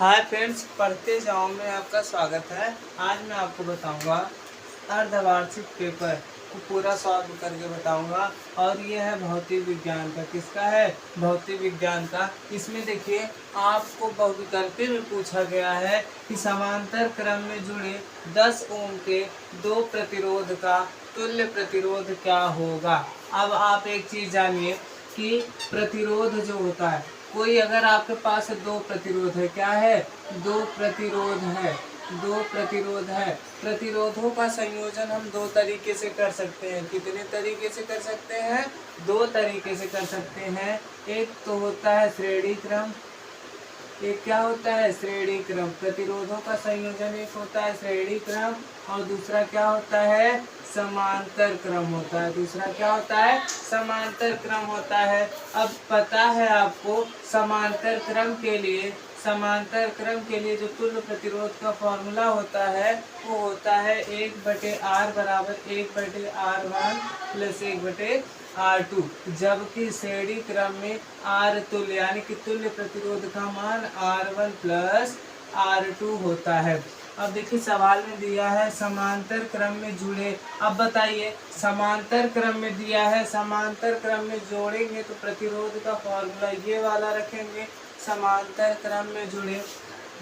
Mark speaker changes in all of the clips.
Speaker 1: Hi friends, पढ़ते जाओ में आपका स्वागत है। आज मैं आपको बताऊंगा अर्धवार्षिक पेपर को पूरा सॉल्व करके बताऊंगा। और ये है भौतिक विज्ञान का। किसका है? भौतिक विज्ञान का। इसमें देखिए, आपको बहुविकल्पी में पूछा गया है कि समांतर क्रम में जुड़े 10 ओम के दो प्रतिरोध का तुल्य प्रतिरोध क्या होगा। अब आप एक चीज जानिए कि प्रतिरोध जो होता है, कोई अगर आपके पास दो प्रतिरोध है, क्या है? दो प्रतिरोध है, दो प्रतिरोध है। प्रतिरोधों का संयोजन हम दो तरीके से कर सकते हैं। कितने तरीके से कर सकते हैं? दो तरीके से कर सकते हैं। एक तो होता है श्रेणी क्रम, एक क्या होता है? श्रेणी क्रम। प्रतिरोधों का संयोजन एक होता है श्रेणी क्रम, और दूसरा क्या होता है? समांतर क्रम होता है। दूसरा क्या होता है? समांतर क्रम होता है। अब पता है आपको, समांतर क्रम के लिए जो तुल्य प्रतिरोध का फॉर्मूला होता है वो होता है 1/R बराबर 1/R1 प्लस 1/R2। जबकि श्रेणी क्रम में R तुल्य यानी कि तुल्य प्रतिरोध का मान R1 प्लस R2 होता है। अब देखिए, सवाल में दिया है समांतर क्रम में जुड़े। अब बताइए, समांतर क्रम में दिया है, समांतर क्रम में जोड़ेंगे तो प्रतिरोध का फॉर्मूला ये वाला रखेंगे। समांतर क्रम में जुड़े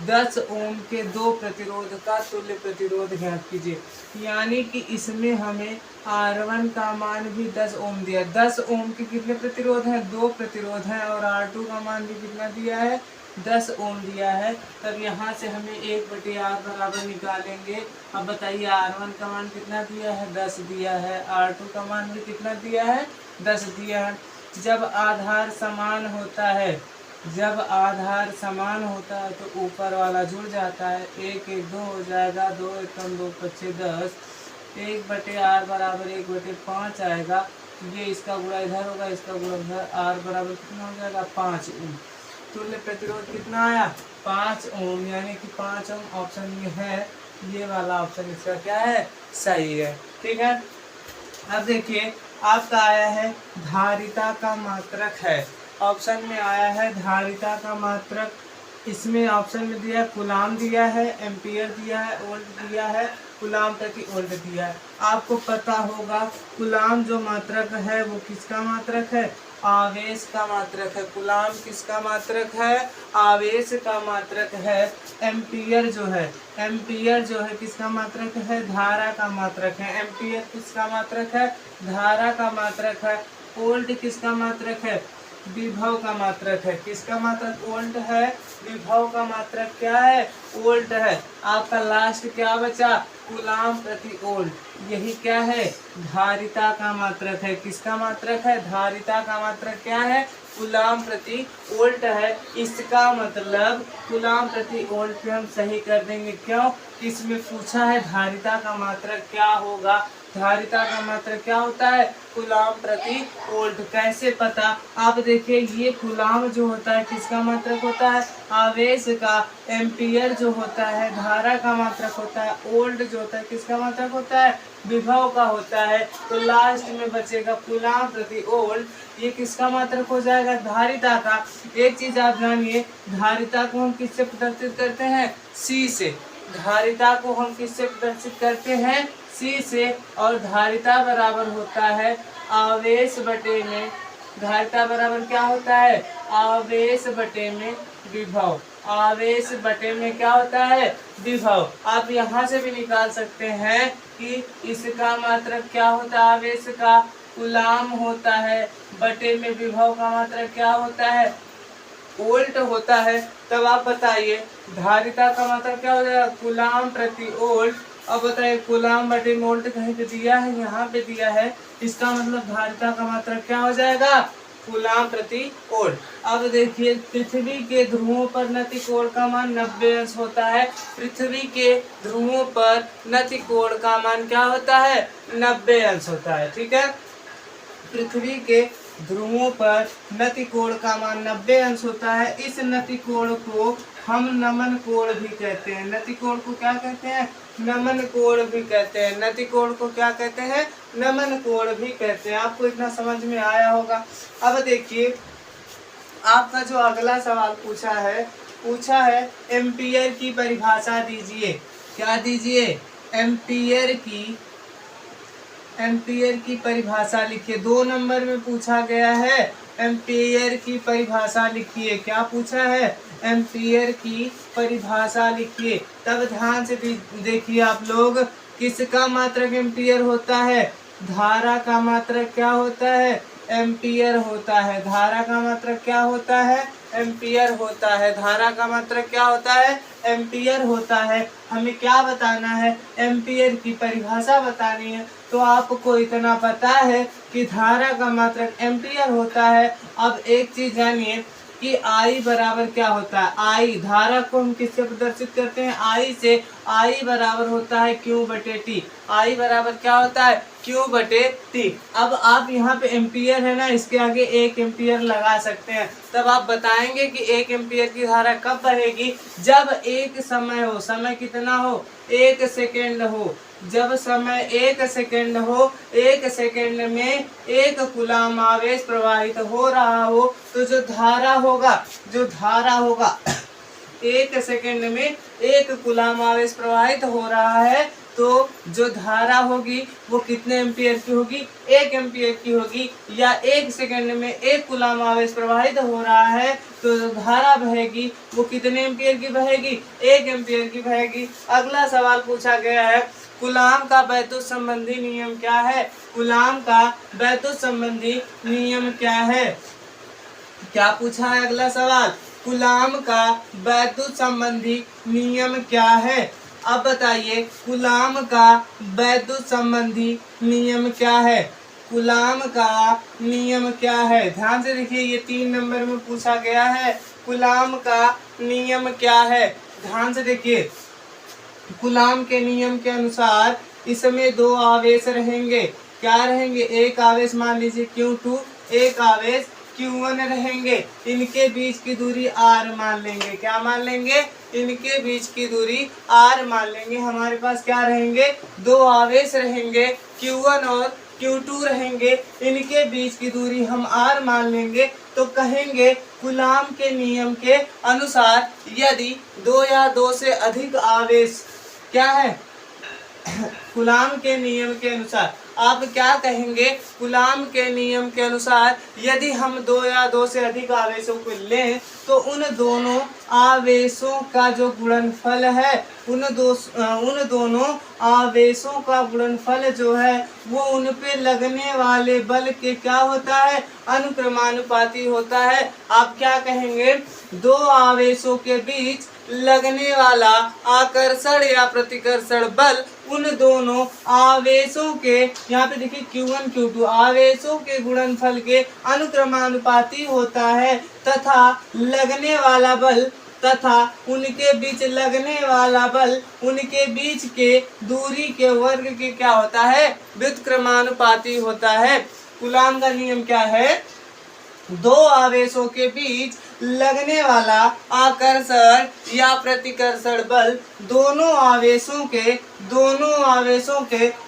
Speaker 1: 10 ओम के दो प्रतिरोध का तुल्य प्रतिरोध ज्ञात कीजिए। यानी कि इसमें हमें R1 का मान भी 10 ओम दिया। 10 ओम के कितने प्रतिरोध हैं? दो प्रतिरोध हैं। और R2 का मान भी कितना दिया है? 10 ओम दिया है। तब यहाँ से हमें 1/R बराबर निकालेंगे। अब बताइए, R1 का मान कितना दिया है? 10 दिया है। R2 का मान भी कितना दिया है? 10 दिया है। जब आधार समान होता है, जब आधार समान होता है तो ऊपर वाला जुड़ जाता है। 1 1 2 हो जाएगा, 2 1 2 5 10। 1/R बराबर 1/5 आएगा। ये इसका गुणा इधर होगा, इसका गुणा इधर। R बराबर कितना हो जाएगा? 5 ओम। तुल्य प्रतिरोध कितना आया? 5 ओम। यानी कि 5 ओम ऑप्शन में है। ये वाला ऑप्शन इसका क्या है? सही है। ठीक है। अब देखिए, आपका आया है धारिता का मात्रक है। ऑप्शन में आया है धारिता का मात्रक। इसमें ऑप्शन में दिया है कूलाम दिया है, एम्पियर दिया है, वोल्ट दिया है, कूलाम प्रति वोल्ट दिया है। आपको पता होगा कूलाम जो मात्रक है वो किसका मात्रक है? आवेश का मात्रक है। कूलाम किसका मात्रक है? आवेश का मात्रक है। एम्पियर जो है, एम्पियर जो है किसका मात्रक है? धारा का मात्रक है। एम्पियर किसका मात्रक है? धारा का मात्रक है। वोल्ट किसका मात्रक है? विभव का मात्रक है। किसका मात्रक? वोल्ट है। विभव का मात्रक क्या है? वोल्ट है। आपका लास्ट क्या बचा? कूलाम प्रति वोल्ट। यही क्या है? धारिता का मात्रक है। किसका मात्रक है? धारिता का मात्रक क्या है? कूलाम प्रति वोल्ट है। इसका मतलब कूलाम प्रति वोल्ट पे हम सही कर देंगे। क्यों? इसमें पूछा है धारिता का मात्रक क्या होगा। धारिता का मात्रक क्या होता है? कूलाम प्रति वोल्ट। कैसे पता? आप देखिए, ये कूलाम जो होता है किसका मात्रक होता है? आवेश का। एम्पियर जो होता है धारा का मात्रक होता है। वोल्ट जो होता है किसका मात्रक होता है? विभव का होता है। तो लास्ट में बचेगा कूलाम प्रति वोल्ट। ये किसका मात्रक हो जाएगा? धारिता का। एक चीज आप जानिए, धारिता को हम किससे प्रदर्शित करते हैं? C से। धारिता को हम किससे प्रदर्शित करते हैं? C से। और धारिता बराबर होता है आवेश बटे में, धारिता बराबर क्या होता है? आवेश बटे में विभव। आवेश बटे में क्या होता है? विभव। आप यहाँ से भी निकाल सकते हैं कि इसका मात्रक क्या होता है? आवेश का कूलाम होता है, बटे में विभव का मात्रक क्या होता है? वोल्ट होता है। तब आप बताइए धारिता का मात्रक क्या हो जाएगा? कूलाम प्रति वोल्ट। अब बताइए, कूलाम बटे वोल्ट कहीं पे दिया है? यहाँ पे दिया है। इसका मतलब धारिता का मात्रक क्या हो जाएगा? कूलाम प्रति वोल्ट। अब देखिए, पृथ्वी के ध्रुवों पर नति कोण का मान 90 अंश होता है। पृथ्वी के ध्रुवों पर नति कोण का मान क्या होता है? 90 अंश होता है। ठीक है। पृथ्वी के ध्रुवों पर नति कोण का मान 90 अंश होता है। इस नति कोण को हम नमन कोण भी कहते हैं। नति कोण को क्या कहते हैं? नमन कोण भी कहते हैं। नति कोण को क्या कहते हैं? नमन कोण भी कहते हैं। आपको इतना समझ में आया होगा। अब देखिए, आपका जो अगला सवाल पूछा है एम्पियर की परिभाषा दीजिए। क्या दीजिए? एम्पियर की परिभाषा लिखिए। 2 नंबर में पूछा गया है एम्पियर की परिभाषा लिखिए। क्या पूछा है? एम्पियर की परिभाषा लिखिए। तब ध्यान से देखिए आप लोग, किसका मात्रक एम्पियर होता है? धारा का मात्रक क्या होता है? एम्पियर होता है। धारा का मात्रक क्या होता है? एम्पियर होता है। धारा का मात्रक क्या होता है? एम्पियर होता है। हमें क्या बताना है? एम्पियर की परिभाषा बतानी है। तो आपको इतना पता है कि धारा का मात्रक एम्पियर होता है। अब एक चीज जानिए कि I बराबर क्या होता है? I, धारा को हम किससे प्रदर्शित करते हैं? I से। I बराबर होता है Q बटे T। I बराबर क्या होता है? Q बटे T। अब आप यहाँ पे एम्पियर है ना, इसके आगे 1 एम्पियर लगा सकते हैं। तब आप बताएंगे कि 1 एम्पियर की धारा कब बहेगी? जब एक समय हो। समय कितना हो? 1 सेकेंड हो। जब समय 1 सेकेंड हो, 1 सेकेंड में 1 कूलाम आवेश प्रवाहित हो रहा हो, तो जो धारा होगा 1 सेकेंड में 1 कूलाम आवेश प्रवाहित हो रहा है, तो जो धारा होगी वो कितने एम्पियर की होगी? 1 एम्पियर की होगी। या 1 सेकेंड में 1 कूलाम आवेश प्रवाहित हो रहा है, तो जो धारा बहेगी वो कितने एम्पियर की बहेगी? 1 एम्पियर की बहेगी। अगला सवाल पूछा गया है कूलाम का वैद्युत संबंधी नियम क्या है? कूलाम का वैद्युत संबंधी नियम क्या है? क्या पूछा है अगला सवाल? कूलाम का वैद्युत संबंधी नियम क्या है? अब बताइए कूलाम का वैद्युत संबंधी नियम क्या है? कूलाम का नियम क्या है? ध्यान से देखिए, ये 3 नंबर में पूछा गया है। कूलाम का नियम क्या है? ध्यान से देखिए, कूलाम के नियम के अनुसार इसमें 2 आवेश रहेंगे। क्या रहेंगे? एक आवेश मान लीजिए Q2, एक आवेश Q1 रहेंगे। इनके बीच की दूरी R मान लेंगे। क्या मान लेंगे? इनके बीच की दूरी R मान लेंगे। हमारे पास क्या रहेंगे? 2 आवेश रहेंगे, Q1 और Q2 रहेंगे। इनके बीच की दूरी हम R मान लेंगे। तो कहेंगे कूलाम के नियम के अनुसार यदि 2 या 2 से अधिक आवेश क्या है? कूलाम के नियम के अनुसार आप क्या कहेंगे? कूलाम के नियम के अनुसार यदि हम 2 या 2 से अधिक आवेशों को लें, तो उन दोनों आवेशों का जो गुणनफल है, उन दोनों आवेशों का गुणनफल जो है वो उन पे लगने वाले बल के क्या होता है? अनुक्रमानुपाती होता है। आप क्या कहेंगे? 2 आवेशों के बीच लगने वाला आकर्षण या प्रतिकर्षण बल उन दोनों आवेशों के, यहाँ पे देखिए Q1 Q2, आवेशों के गुणनफल के अनुक्रमानुपाती होता है, तथा लगने वाला बल तथा उनके बीच लगने वाला बल उनके बीच के दूरी के वर्ग के क्या होता है? व्युत्क्रमानुपाती होता है। कूलाम का नियम क्या है? 2 आवेशों के बीच लगने वाला आकर्षण या प्रतिकर्षण बल दोनों आवेशों के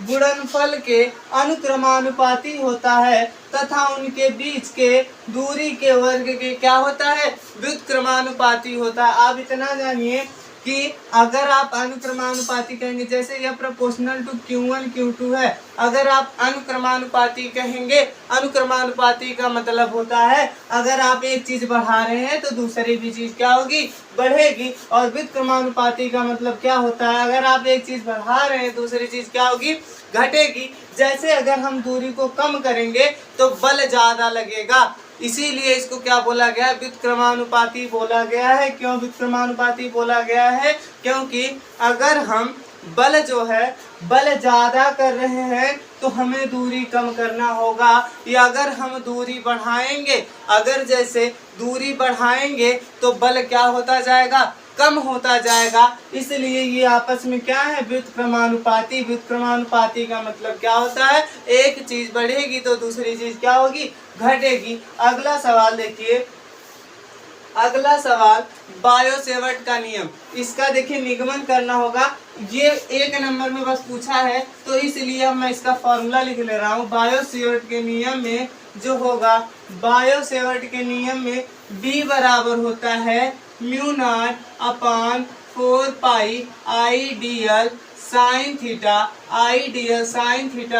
Speaker 1: गुणनफल के अनुक्रमानुपाती होता है, तथा उनके बीच के दूरी के वर्ग के क्या होता है? व्युत्क्रमानुपाती होता है। आप इतना जानिए कि अगर आप अनुक्रमानुपाती कहेंगे, जैसे यह प्रोपोर्शनल टू Q1 Q2 है, अगर आप अनुक्रमानुपाती कहेंगे, अनुक्रमानुपाती का मतलब होता है अगर आप एक चीज बढ़ा रहे हैं तो दूसरी भी चीज क्या होगी? बढ़ेगी। और व्युत्क्रमानुपाती का मतलब क्या होता है? अगर आप एक चीज बढ़ा रहे हैं दूसरी चीज क्या होगी? घटेगी। जैसे अगर हम दूरी को कम करेंगे तो बल ज्यादा लगेगा, इसीलिए इसको क्या बोला गया है? व्युत्क्रमानुपाती बोला गया है। क्यों व्युत्क्रमानुपाती बोला गया है? क्योंकि अगर हम बल जो है बल ज्यादा कर रहे हैं तो हमें दूरी कम करना होगा, या अगर हम दूरी बढ़ाएंगे, अगर जैसे दूरी बढ़ाएंगे तो बल क्या होता जाएगा? कम होता जाएगा। इसलिए ये आपस में क्या है? व्युत्क्रमानुपाती। व्युत्क्रमानुपाती का मतलब क्या होता है? एक चीज बढ़ेगी तो दूसरी चीज क्या होगी? घटेगी। अगला सवाल देखिए, अगला सवाल बायो-सेवर्ट का नियम। इसका देखिए निगमन करना होगा। ये 1 नंबर में बस पूछा है तो इसलिए मैं इसका फॉर्मूला लिख ले रहा हूँ। बायो-सेवर्ट के नियम में जो होगा बायो सेवर्ट के नियम में B बराबर होता है mu naught upon 4 pi ideal sine theta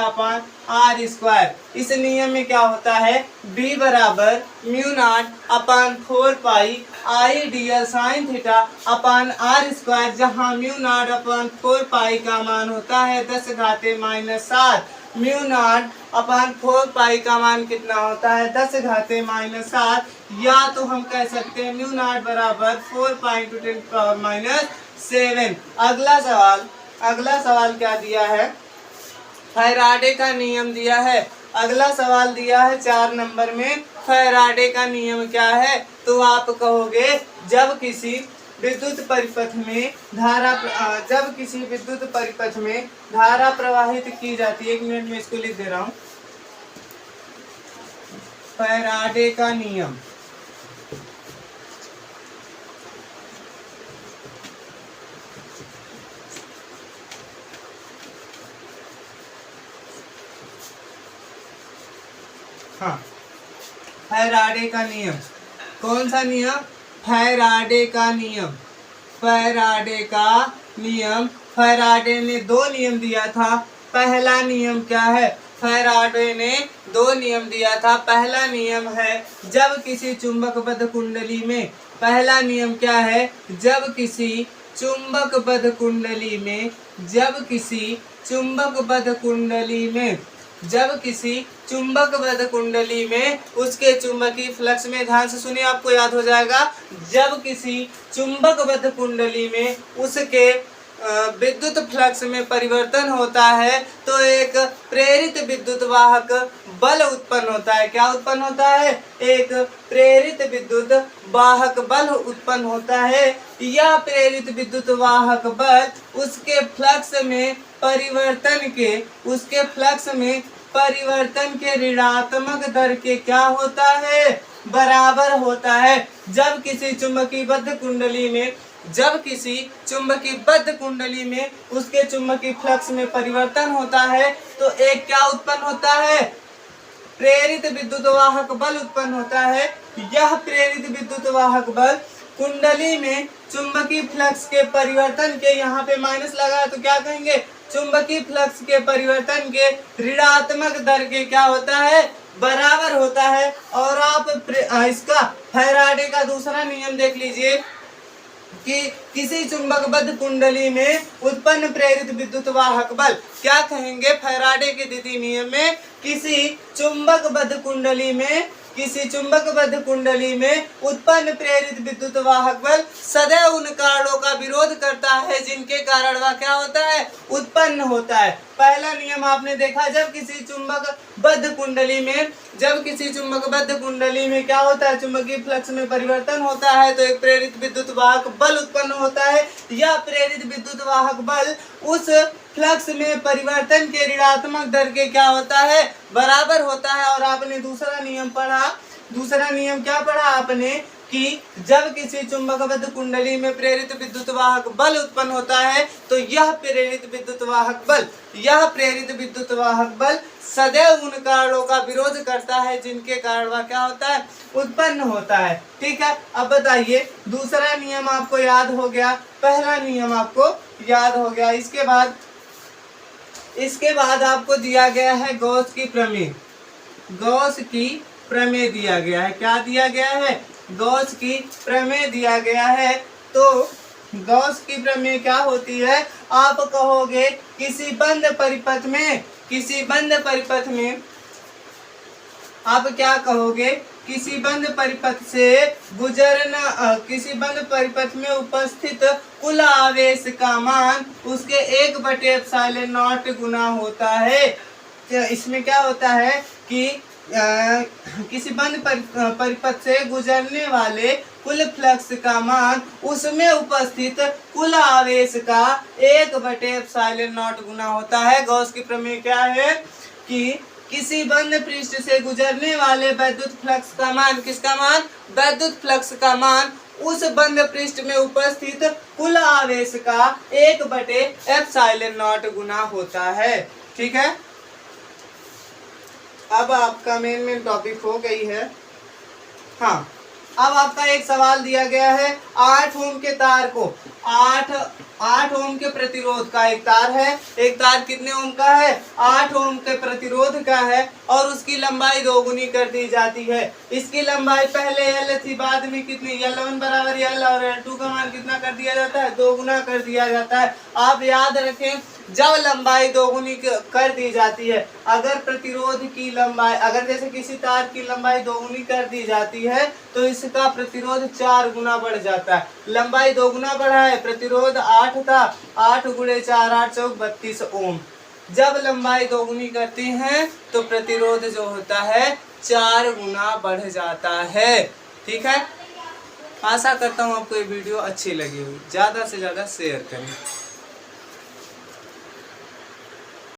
Speaker 1: upon r square. इस नियम में क्या होता है, B बराबर mu naught upon 4 pi ideal sine theta upon r square, जहाँ म्यू नॉट अपान 4 पाई का मान होता है 10⁻⁻⁷। म्यू नॉट अपान 4 पाई का मान कितना होता है 10⁻⁻⁷, या तो हम कह सकते हैं म्यू नॉट बराबर 4 पाई × 10⁻⁷। अगला सवाल क्या दिया है, फैराडे का नियम दिया है। अगला सवाल दिया है 4 नंबर में, फैराडे का नियम क्या है, तो आप कहोगे जब किसी विद्युत परिपथ में धारा प्रवाहित की जाती है, 1 मिनट में इसको लिख दे रहा हूं, फैराडे का नियम। हाँ, फैराडे का नियम। कौन सा नियम, फैराडे का नियम। फैराडे ने 2 नियम दिया था। पहला नियम क्या है, फैराडे ने 2 नियम दिया था। पहला नियम है जब किसी चुंबकबद्ध कुंडली में, पहला नियम क्या है, जब किसी चुंबकबद्ध कुंडली में उसके चुंबकीय फ्लक्स में, ध्यान से सुनिए आपको याद हो जाएगा, जब किसी चुंबकबद्ध कुंडली में उसके विद्युत फ्लक्स में परिवर्तन होता है तो एक प्रेरित विद्युत वाहक बल उत्पन्न होता है। क्या उत्पन्न होता है, एक प्रेरित विद्युत वाहक बल उत्पन्न होता है। यह प्रेरित विद्युत वाहक बल उसके फ्लक्स में परिवर्तन के ऋणात्मक दर के क्या होता है, बराबर होता है। जब किसी चुंबकीयबद्ध कुंडली में उसके चुंबकीय फ्लक्स में परिवर्तन होता है तो एक क्या उत्पन्न होता है, प्रेरित विद्युत वाहक बल उत्पन्न होता है। यह प्रेरित विद्युत वाहक बल कुंडली में चुंबकीय फ्लक्स के परिवर्तन के, यहाँ पे माइनस लगा तो क्या कहेंगे, चुंबकीय फ्लक्स के परिवर्तन के ऋणात्मक दर के क्या होता है, बराबर होता है। और आप इसका फैराडे का दूसरा नियम देख लीजिए कि किसी चुंबकबद्ध कुंडली में उत्पन्न प्रेरित विद्युत वाहक बल, क्या कहेंगे फैराडे के द्वितीय नियम में, किसी चुंबकबद्ध कुंडली में उत्पन्न प्रेरित विद्युत वाहक बल सदैव उन कारणों का विरोध करता है जिनके कारण वह क्या होता है, उत्पन्न होता है। पहला नियम आपने देखा, जब किसी चुंबकबद्ध कुंडली में क्या होता है, चुंबकीय फ्लक्स में परिवर्तन होता है तो एक प्रेरित विद्युत वाहक बल उत्पन्न होता है। यह प्रेरित विद्युत वाहक बल उस फ्लक्स में परिवर्तन के ऋणात्मक दर के क्या होता है, बराबर होता है। और आपने दूसरा नियम क्या पढ़ा आपने, कि जब किसी चुंबकबद्ध कुंडली में प्रेरित विद्युत वाहक बल उत्पन्न होता है तो यह प्रेरित विद्युत वाहक बल सदैव उन कारणों का विरोध करता है जिनके कारण वह क्या होता है, उत्पन्न होता है। ठीक है, अब बताइए दूसरा नियम आपको याद हो गया, पहला नियम आपको याद हो गया। इसके बाद आपको दिया गया है गॉस की प्रमेय दिया गया है। क्या दिया गया है, गॉस की प्रमेय दिया गया है। तो गॉस की प्रमेय क्या होती है, आप कहोगे किसी बंद परिपथ में आप क्या कहोगे, किसी बंद परिपथ में उपस्थित कुल आवेश का मान उसके 1/ε0 गुना होता है। तो इसमें क्या होता है कि किसी बंद परिपथ से गुजरने वाले कुल फ्लक्स का मान उसमें उपस्थित कुल आवेश का 1/ε0 गुना होता है। गॉस की प्रमेय क्या है कि किसी बंद पृष्ठ से गुजरने वाले विद्युत फ्लक्स का मान, किसका मान, विद्युत फ्लक्स का मान उस बंद पृष्ठ में उपस्थित कुल आवेश का 1/ε0 गुना होता है। ठीक है,
Speaker 2: अब आपका मेन टॉपिक हो गई है। हाँ, अब आपका एक सवाल दिया गया है 8 ओम के तार को 8 ओम के प्रतिरोध का एक तार है। एक तार कितने ओम का है? 8 ओम के प्रतिरोध का है और उसकी लंबाई 2 गुनी कर दी जाती है। इसकी लंबाई पहले L थी, बाद में कितनी L1 बराबर L और L2 का मान कितना कर दिया जाता है? 2 गुना कर दिया जाता है। आप याद रखें, जब लंबाई 2 गुनी कर दी जाती है, अगर प्रतिरोध की लंबाई, अगर जैसे किसी तार की लंबाई 2 गुनी कर दी जाती है तो इसका प्रतिरोध 4 गुना बढ़ जाता है। लंबाई 2 गुना बढ़ा है, प्रतिरोध 8 था, 8 गुणे 4 8 चौक 32 ओम। जब लंबाई 2 गुनी करती हैं तो प्रतिरोध जो होता है 4 गुना बढ़ जाता है। ठीक है, आशा करता हूँ आपको ये वीडियो अच्छी लगी होगी। ज़्यादा से ज़्यादा शेयर करें।